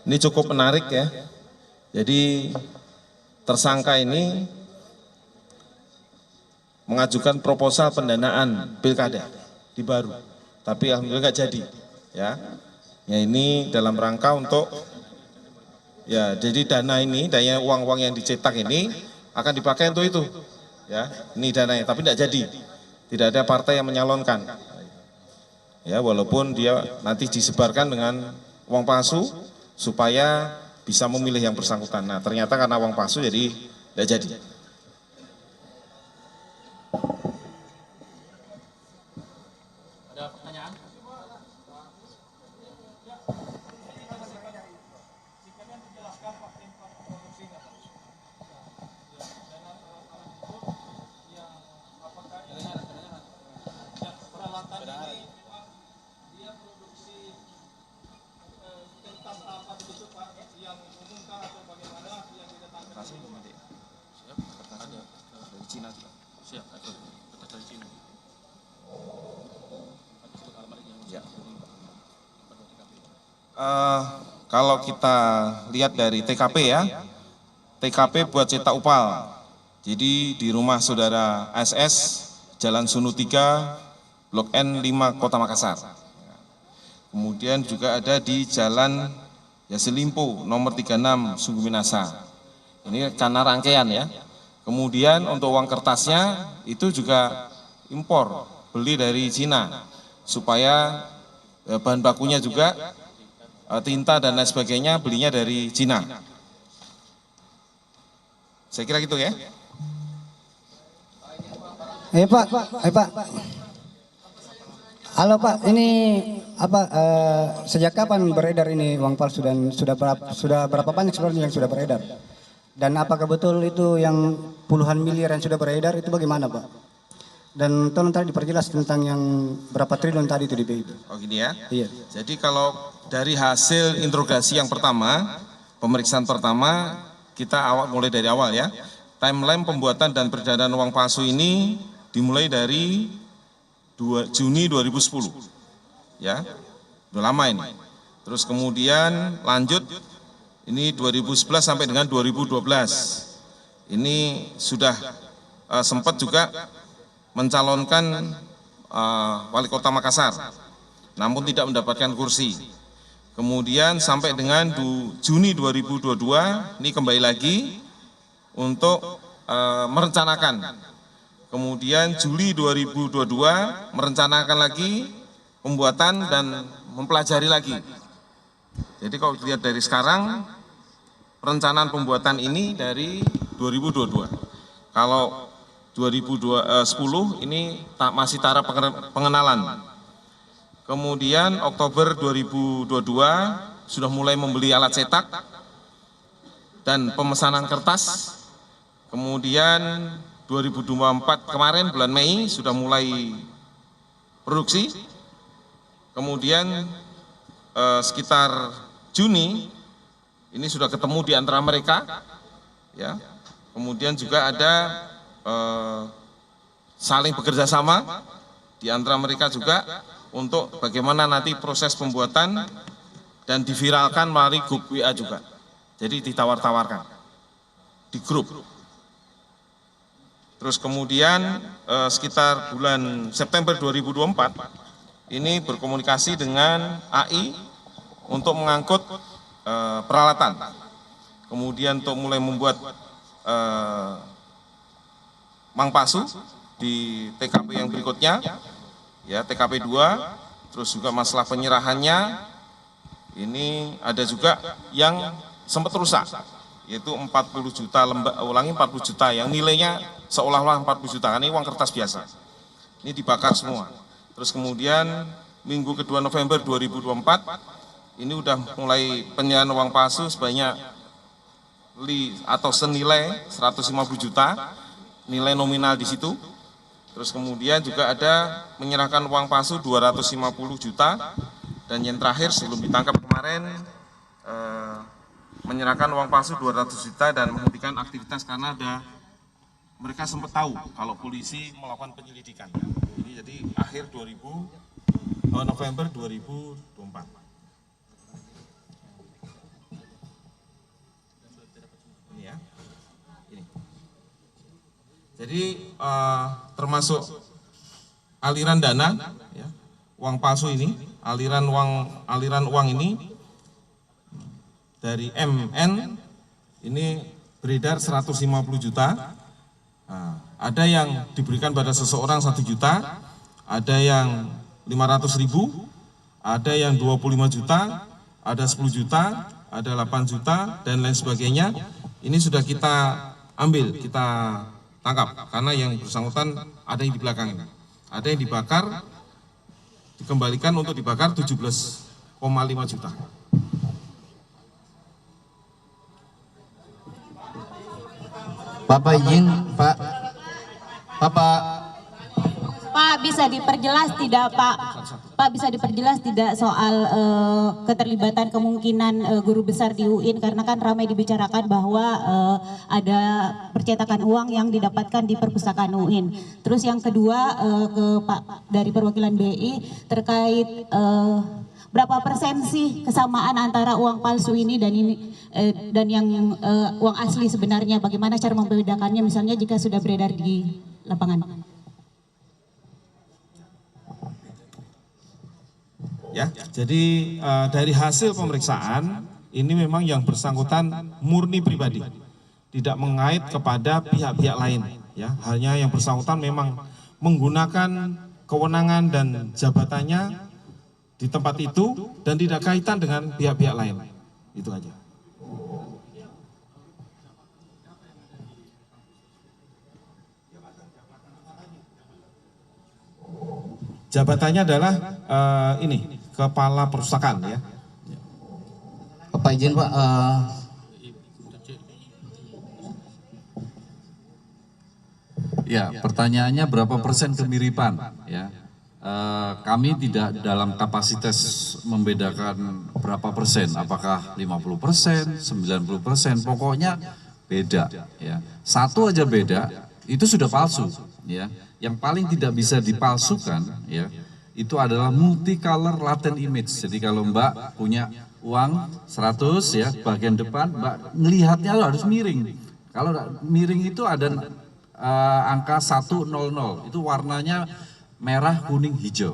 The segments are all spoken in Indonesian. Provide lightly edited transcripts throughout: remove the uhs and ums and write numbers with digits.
Ini cukup menarik ya. Jadi tersangka ini mengajukan proposal pendanaan pilkada di Baru, tapi alhamdulillah nggak jadi. Ya, ini dalam rangka untuk ya, jadi dana ini, dana uang-uang yang dicetak ini akan dipakai untuk itu. Ya, ini dananya, tapi tidak jadi. Tidak ada partai yang menyalonkan. Ya, walaupun dia nanti disebarkan dengan uang palsu supaya bisa memilih yang bersangkutan. Nah, ternyata karena uang palsu jadi tidak jadi. Ada pertanyaan? Kalau kita lihat dari TKP ya, TKP buat cetak upal. Jadi di rumah saudara SS, Jalan Sunu 3, Blok N 5, Kota Makassar. Kemudian juga ada di Jalan Yasilimpo, nomor 36, Sungguh Minasa. Ini karena rangkaian ya. Kemudian untuk uang kertasnya itu juga impor, beli dari Cina, supaya bahan bakunya juga tinta dan lain sebagainya belinya dari Cina. Saya kira gitu ya. Pak, Pak. Halo Pak, ini apa sejak kapan beredar ini uang palsu dan sudah berapa banyak sebenarnya yang sudah beredar? Dan apakah betul itu yang puluhan miliar yang sudah beredar itu bagaimana Pak? Dan tolong tadi diperjelas tentang yang berapa triliun tadi itu di BI. Oh gini ya. Iya. Jadi kalau dari hasil interogasi yang pertama, pemeriksaan pertama, kita mulai dari awal ya. Timeline pembuatan dan peredaran uang palsu ini dimulai dari Juni 2010. Ya. Udah lama ini. Terus kemudian lanjut ini 2011 sampai dengan 2012. Ini sudah sempat juga mencalonkan wali kota Makassar, namun tidak mendapatkan kursi. Kemudian sampai dengan Juni 2022, ini kembali lagi untuk merencanakan. Kemudian Juli 2022 merencanakan lagi pembuatan dan mempelajari lagi. Jadi kalau dilihat dari sekarang, perencanaan pembuatan ini dari 2022. Kalau 2010 ini masih taraf pengenalan. Kemudian Oktober 2022 sudah mulai membeli alat cetak dan pemesanan kertas. Kemudian 2024 kemarin bulan Mei sudah mulai produksi. Kemudian sekitar Juni ini sudah ketemu di antara mereka, ya. Kemudian juga ada saling bekerja sama di antara mereka juga untuk bagaimana nanti proses pembuatan dan diviralkan melalui grup WA juga. Jadi ditawar-tawarkan di grup. Terus kemudian sekitar bulan September 2024 ini berkomunikasi dengan AI untuk mengangkut peralatan. Kemudian untuk mulai membuat mang palsu di TKP yang berikutnya, ya TKP 2, terus juga masalah penyerahannya, ini ada juga yang sempat rusak, yaitu 40 juta ulangi 40 juta yang nilainya seolah-olah 40 juta, ini uang kertas biasa, ini dibakar semua. Terus kemudian minggu kedua November 2024, ini udah mulai penyerahan uang palsu sebanyak atau senilai 150 juta, nilai nominal di situ. Terus kemudian juga ada menyerahkan uang palsu 250 juta, dan yang terakhir sebelum ditangkap kemarin menyerahkan uang palsu 200 juta dan menghentikan aktivitas karena mereka sempat tahu kalau polisi melakukan penyelidikan. Ini jadi akhir November 2024. Jadi termasuk aliran dana, ya, uang palsu ini, aliran uang ini dari MN ini beredar 150 juta. Nah, ada yang diberikan pada seseorang 1 juta, ada yang 500.000, ada yang 25 juta, ada 10 juta, ada 8 juta, dan lain sebagainya. Ini sudah kita ambil, kita tangkap, karena yang bersangkutan ada yang di belakang ini. Ada yang dibakar, dikembalikan untuk dibakar 17,5 juta. Bapak izin, Pak. Pak, bisa diperjelas tidak Pak? Pak, bisa diperjelas tidak soal keterlibatan kemungkinan guru besar di UIN, karena kan ramai dibicarakan bahwa ada percetakan uang yang didapatkan di perpustakaan UIN. Terus yang kedua ke Pak dari perwakilan BI terkait berapa persen sih kesamaan antara uang palsu ini dan yang uang asli sebenarnya? Bagaimana cara membedakannya misalnya jika sudah beredar di lapangan? Ya, jadi dari hasil pemeriksaan ini memang yang bersangkutan murni pribadi, tidak mengait kepada pihak-pihak lain. Ya, hanya yang bersangkutan memang menggunakan kewenangan dan jabatannya di tempat itu dan tidak kaitan dengan pihak-pihak lain. Itu aja. Jabatannya adalah ini kepala perpustakaan, ya. Bapak izin, Pak. Ya, pertanyaannya berapa persen kemiripan? Ya, kami tidak dalam kapasitas membedakan berapa persen, apakah 50%, 90%, pokoknya beda. Ya, satu aja beda, itu sudah palsu. Ya, yang paling tidak bisa dipalsukan, ya, itu adalah multicolor latent image. Jadi kalau Mbak punya uang 100 ya, bagian depan Mbak ngelihatnya harus miring. Kalau miring itu ada angka 100, itu warnanya merah, kuning, hijau.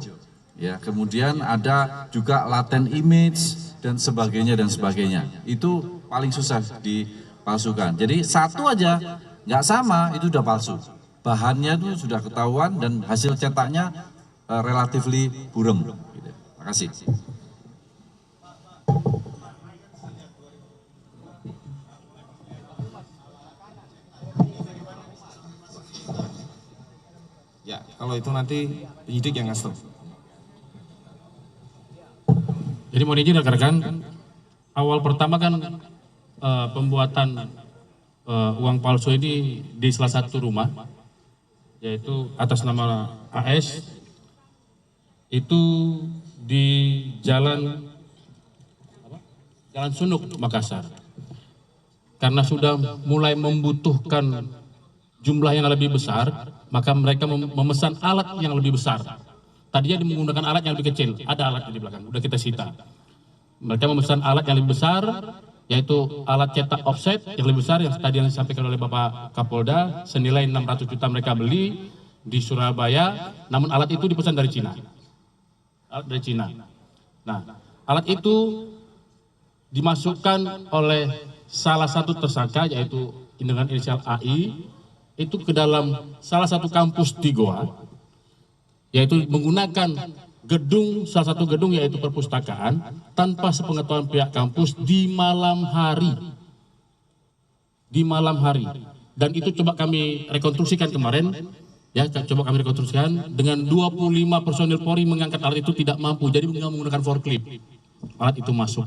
Ya, kemudian ada juga latent image dan sebagainya dan sebagainya. Itu paling susah dipalsukan. Jadi satu aja nggak sama itu udah palsu. Bahannya itu sudah ketahuan dan hasil cetaknya relatively burem. Gitu. Terima kasih. Ya, kalau itu nanti penyidik yang ngasih. Jadi mohon izin rekan-rekan, awal pertama kan pembuatan uang palsu ini di salah satu rumah, yaitu atas nama AS, itu di Jalan Sunuk, Makassar. Karena sudah mulai membutuhkan jumlah yang lebih besar, maka mereka memesan alat yang lebih besar. Tadinya menggunakan alat yang lebih kecil, ada alat di belakang, udah kita sita. Mereka memesan alat yang lebih besar, yaitu alat cetak offset yang lebih besar, yang tadi yang disampaikan oleh Bapak Kapolda, senilai 600 juta mereka beli di Surabaya, namun alat itu dipesan dari Cina. Alat dari Cina. Nah, alat itu dimasukkan oleh salah satu tersangka, yaitu dengan inisial AI, itu ke dalam salah satu kampus di Goa, yaitu menggunakan salah satu gedung yaitu perpustakaan, tanpa sepengetahuan pihak kampus di malam hari. Di malam hari. Dan itu coba kami rekonstruksikan kemarin, ya, coba kami rekonstruksikan dengan 25 personil Polri mengangkat alat itu tidak mampu, jadi menggunakan forklift. Alat itu masuk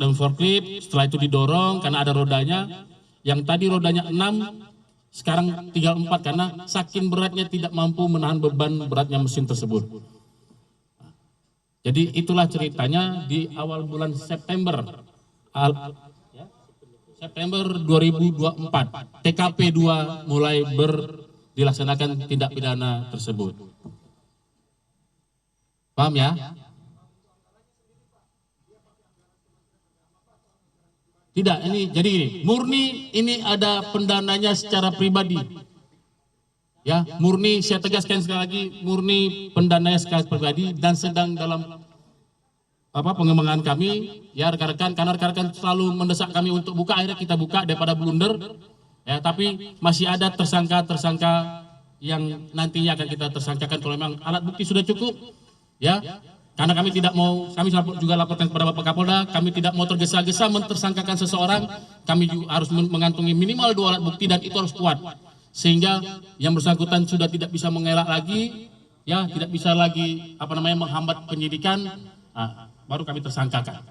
dalam forklift, setelah itu didorong karena ada rodanya, yang tadi rodanya 6, sekarang tinggal 4 karena saking beratnya tidak mampu menahan beban beratnya mesin tersebut. Jadi itulah ceritanya di awal bulan September 2024, TKP 2 mulai dilaksanakan tindak pidana tersebut. Paham ya? Tidak, ini jadi ini murni ini ada pendananya secara pribadi. Ya, murni saya tegaskan sekali lagi, murni pendananya secara pribadi dan sedang dalam pengembangan kami, ya rekan-rekan, karena rekan-rekan selalu mendesak kami untuk buka, akhirnya kita buka daripada blunder. Ya, tapi masih ada tersangka-tersangka yang nantinya akan kita tersangkakan kalau memang alat bukti sudah cukup. Ya, karena kami tidak mau, kami juga laporkan kepada Bapak Kapolda, kami tidak mau tergesa-gesa mentersangkakan seseorang, kami juga harus mengantungi minimal 2 alat bukti dan itu harus kuat. Sehingga yang bersangkutan sudah tidak bisa mengelak lagi, ya tidak bisa lagi menghambat penyidikan, baru kami tersangkakan.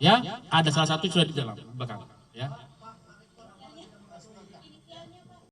Ya, ada salah satu sudah di dalam belakang. Ya.